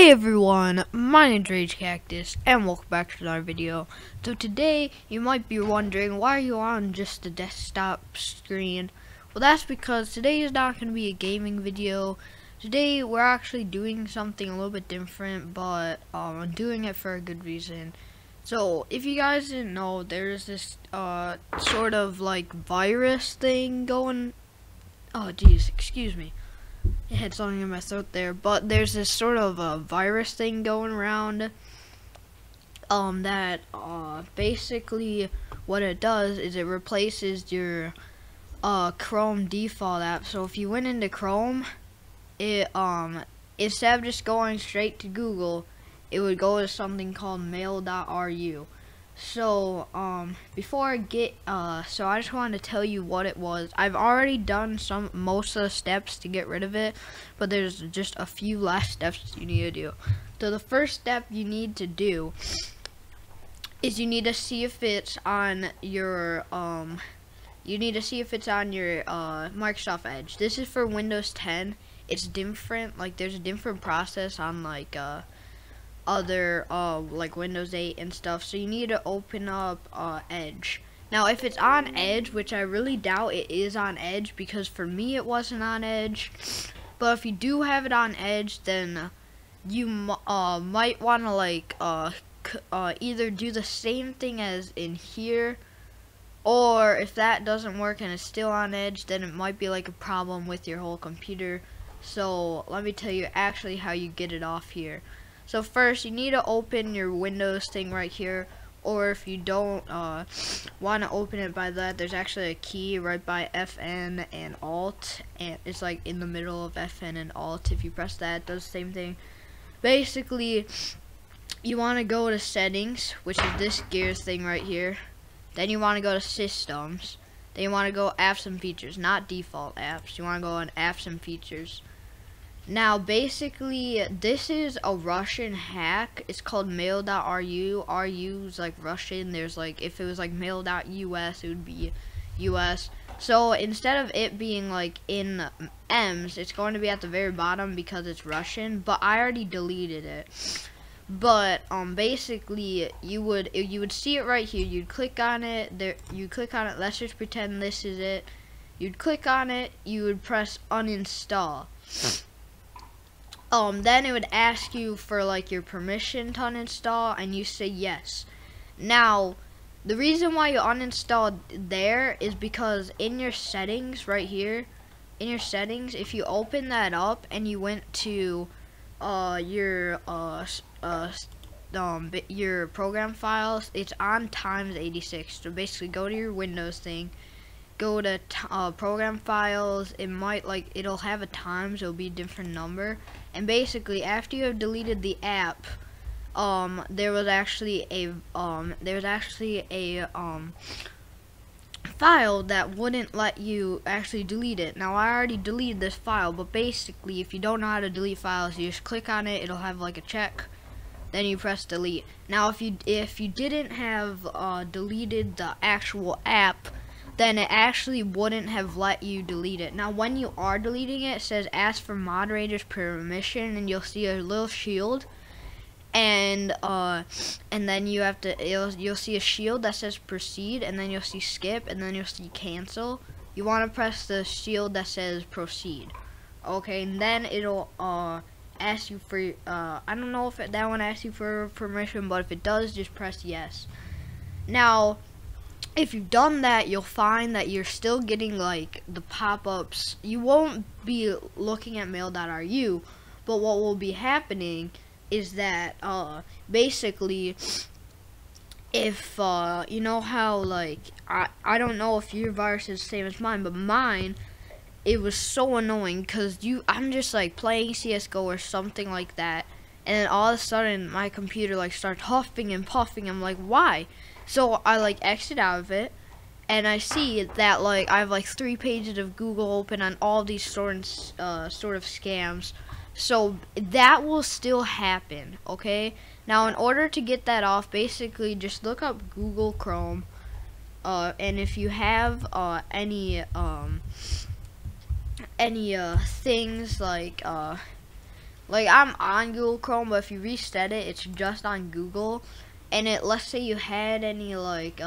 Hey everyone, my name's Cactus and welcome back to another video. So today you might be wondering, why are you on just the desktop screen? Well, that's because today is not going to be a gaming video. Today we're actually doing something a little bit different, but I'm doing it for a good reason. So if you guys didn't know, there's this sort of like virus thing going. Oh geez, excuse me. I had something in my throat there, but there's this sort of a virus thing going around that basically what it does is it replaces your Chrome default app. So if you went into Chrome, it instead of just going straight to Google, it would go to something called mail.ru. So before I get so I just wanted to tell you what it was. I've already done most of the steps to get rid of it, but there's just a few last steps you need to do. So the first step you need to do is you need to see if it's on your Microsoft Edge. This is for Windows 10. It's different, like there's a different process on like other like Windows 8 and stuff, so you need to open up Edge. Now if it's on Edge, which I really doubt it is on Edge because for me it wasn't on Edge, but if you do have it on Edge, then you might want to like either do the same thing as in here, or if that doesn't work and it's still on Edge, then it might be like a problem with your whole computer. So let me tell you actually how you get it off here. So first, you need to open your Windows thing right here, or if you don't want to open it by that, there's actually a key right by FN and Alt, and it's like in the middle of FN and Alt. If you press that, it does the same thing. Basically, you want to go to Settings, which is this gears thing right here. Then you want to go to Systems. Then you want to go Apps and Features, not Default Apps. You want to go on Apps and Features. Now basically this is a Russian hack. It's called mail.ru. RU is like Russian. There's like, if it was like mail.us, it would be US. So instead of it being like in M's, it's going to be at the very bottom because it's Russian, but I already deleted it. But basically you would see it right here. You'd click on it. You click on it. Let's just pretend this is it. You'd click on it. You would press uninstall. Then it would ask you for like your permission to uninstall, and you say yes. Now, the reason why you uninstalled there is because in your settings right here, in your settings, if you open that up and you went to your program files, it's on times 86. So basically, go to your Windows thing. Go to program files. It'll have a times. It'll be a different number. And basically, after you have deleted the app, there was actually a file that wouldn't let you actually delete it. Now I already deleted this file, but basically, if you don't know how to delete files, you just click on it. It'll have like a check. Then you press delete. Now if you didn't have deleted the actual app, then it actually wouldn't have let you delete it. Now when you are deleting it, it says ask for moderator's permission, and you'll see a little shield, and then you'll see a shield that says proceed, and then you'll see skip, and then you'll see cancel. You want to press the shield that says proceed. Okay, and then it'll ask you for I don't know if that one asks you for permission, but if it does, just press yes. Now if you've done that, you'll find that you're still getting like the pop-ups. You won't be looking at mail.ru, but what will be happening is that basically, if you know how like I don't know if your virus is the same as mine, but mine, it was so annoying because I'm just like playing CS:GO or something like that, and then all of a sudden my computer like starts huffing and puffing. I'm like, why? So I like exit out of it, and I see that like I have like 3 pages of Google open on all these sort of scams. So that will still happen, okay? Now in order to get that off, basically just look up Google Chrome, and if you have any things like like I'm on Google Chrome, but if you reset it, it's just on Google. And let's say you had any like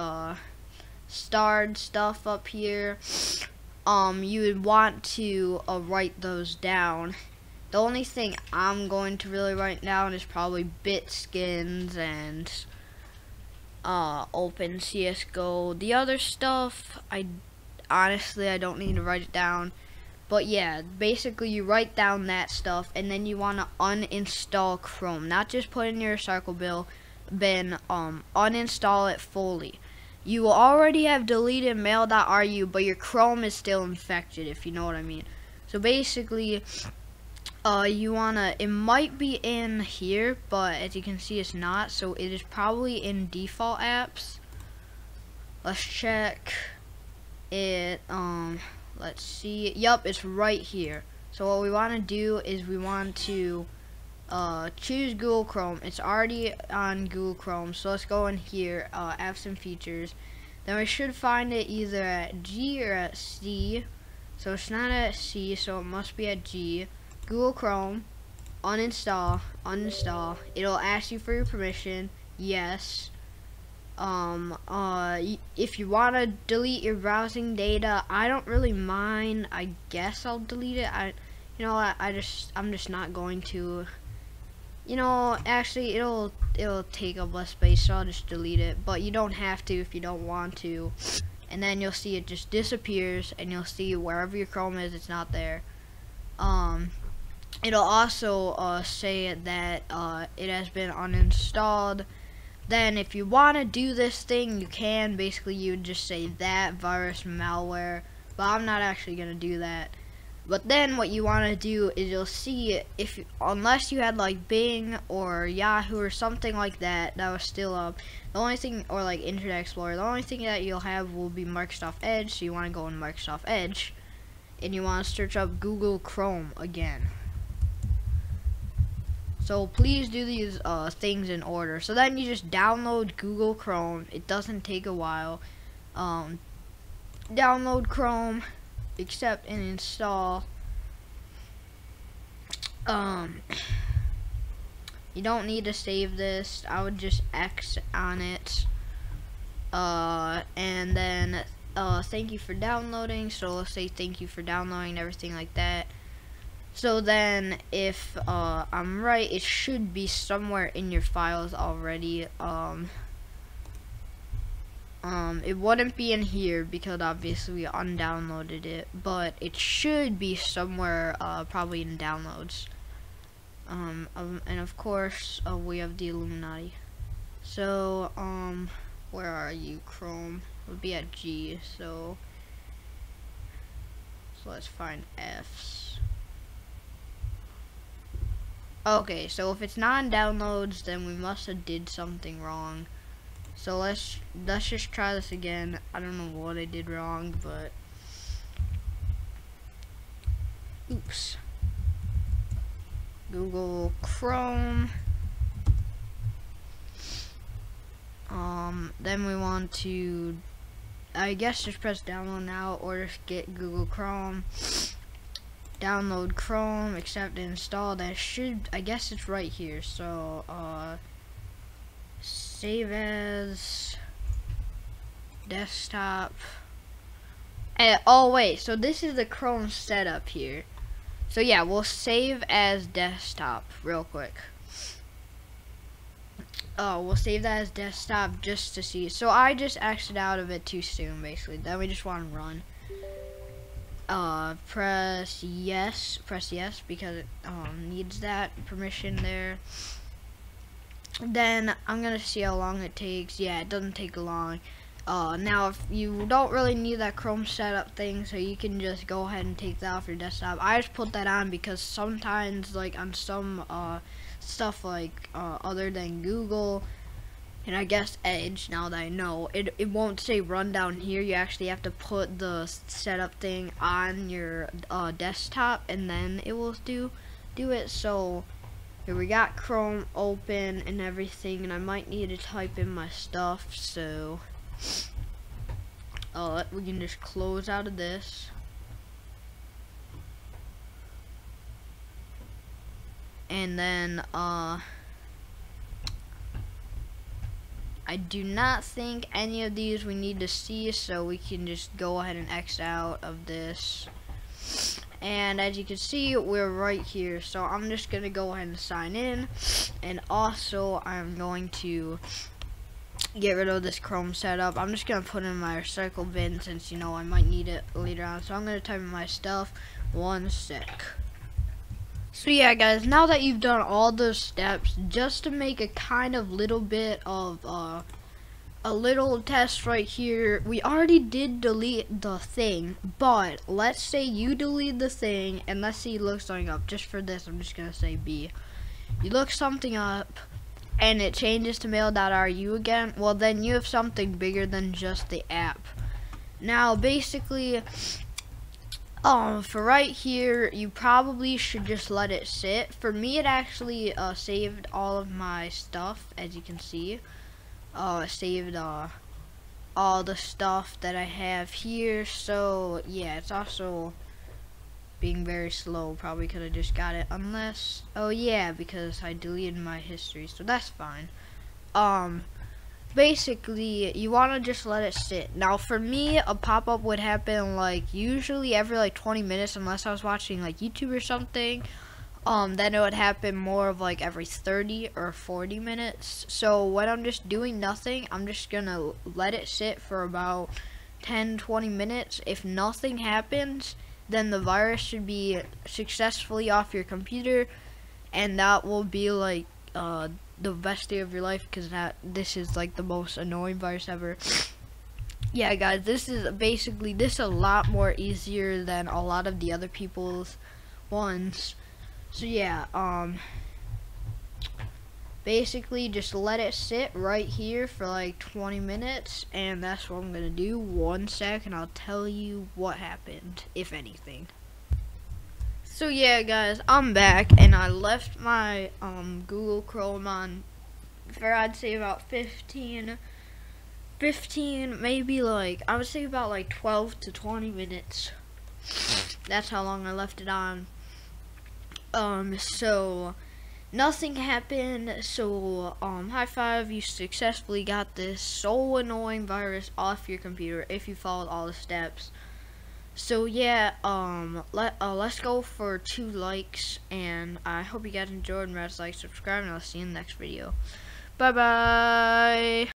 starred stuff up here, you would want to write those down. The only thing I'm going to really write down is probably bit skins and open CSGO. The other stuff, honestly I don't need to write it down. But yeah, basically you write down that stuff, and then you want to uninstall Chrome. Not just put in your circle bin, uninstall it fully. You will already have deleted mail.ru, but your Chrome is still infected, if you know what I mean. So basically, you wanna, it might be in here, but as you can see it's not, so it is probably in default apps. Let's check it. Let's see. Yup, it's right here. So what we want to do is we want to choose Google Chrome. It's already on Google Chrome, so let's go in here, apps and features. Then we should find it either at G or at C. So it's not at C, so it must be at G. Google Chrome, uninstall. It'll ask you for your permission. Yes. If you want to delete your browsing data, I don't really mind. I guess I'll delete it. You know what, I'm just not going to. You know, actually it'll take up less space, so I'll just delete it. But you don't have to if you don't want to. And then you'll see it just disappears, and you'll see wherever your Chrome is, it's not there. It'll also say that it has been uninstalled. Then if you want to do this thing, you can. Basically you would just say that virus malware, but I'm not actually going to do that. But then what you want to do is you'll see, unless you had like Bing or Yahoo or something like that was still up, the only thing, or like Internet Explorer, the only thing that you'll have will be Microsoft Edge. So you want to go in Microsoft Edge, and you want to search up Google Chrome again. So please do these things in order. So then you just download Google Chrome. It doesn't take a while. Download Chrome, accept and install. You don't need to save this. I would just X on it. And then thank you for downloading. So let's say thank you for downloading and everything like that. So then if I'm right, it should be somewhere in your files already. It wouldn't be in here because obviously we undownloaded it, but it should be somewhere probably in downloads. And of course we have the Illuminati. So where are you, Chrome? It would be at G. So let's find F's. Okay, so if it's not in downloads, then we must have did something wrong. So let's just try this again. I don't know what I did wrong, but oops. Google Chrome. Then we want to, I guess, just press download now, or just get Google Chrome. Download Chrome, accept and install. That should, I guess it's right here. So save as desktop. Oh wait, so this is the Chrome setup here. So yeah, we'll save as desktop real quick. We'll save that as desktop just to see. So I just exited out of it too soon, basically. Then we just want to run. Press yes because it needs that permission there. Then I'm gonna see how long it takes. Yeah, it doesn't take long. Now if you don't really need that Chrome setup thing, so you can just go ahead and take that off your desktop. I just put that on because sometimes, like on some stuff like other than Google and I guess Edge, now that I know, it won't say run down here. You actually have to put the setup thing on your desktop, and then it will do it. So here we got Chrome open and everything, and I might need to type in my stuff, so we can just close out of this. And then I do not think any of these we need to see, so we can just go ahead and X out of this. And as you can see, we're right here, so I'm just gonna go ahead and sign in. And also I'm going to get rid of this Chrome setup. I'm just gonna put in my recycle bin, since you know I might need it later on. So I'm gonna type in my stuff. 1 sec. So yeah, guys, now that you've done all those steps, just to make a kind of little bit of a little test right here, we already did delete the thing, but let's say you delete the thing and let's say you look something up. Just for this, I'm just gonna say B. You look something up and it changes to mail.ru again, well then you have something bigger than just the app. Now basically, for right here, you probably should just let it sit. For me, it actually saved all of my stuff, as you can see. It saved all the stuff that I have here. So yeah, it's also being very slow. Probably could have just got it, unless, oh yeah, because I deleted my history, so that's fine. Basically, you want to just let it sit. Now for me, a pop-up would happen like usually every like 20 minutes, unless I was watching like YouTube or something. Then it would happen more of like every 30 or 40 minutes. So when I'm just doing nothing, I'm just gonna let it sit for about 10-20 minutes. If nothing happens, then the virus should be successfully off your computer, and that will be like the best day of your life, because this is like the most annoying virus ever. Yeah, guys, this is a lot more easier than a lot of the other people's ones. So yeah, basically just let it sit right here for like 20 minutes, and that's what I'm gonna do. 1 sec, and I'll tell you what happened, if anything. So yeah, guys, I'm back, and I left my Google Chrome on for, I'd say, about 15, maybe like, I would say about like 12 to 20 minutes. That's how long I left it on. So nothing happened, so high five, you successfully got this so annoying virus off your computer if you followed all the steps. So yeah, let's go for 2 likes, and I hope you guys enjoyed. Remember to like, subscribe, and I'll see you in the next video. Bye bye.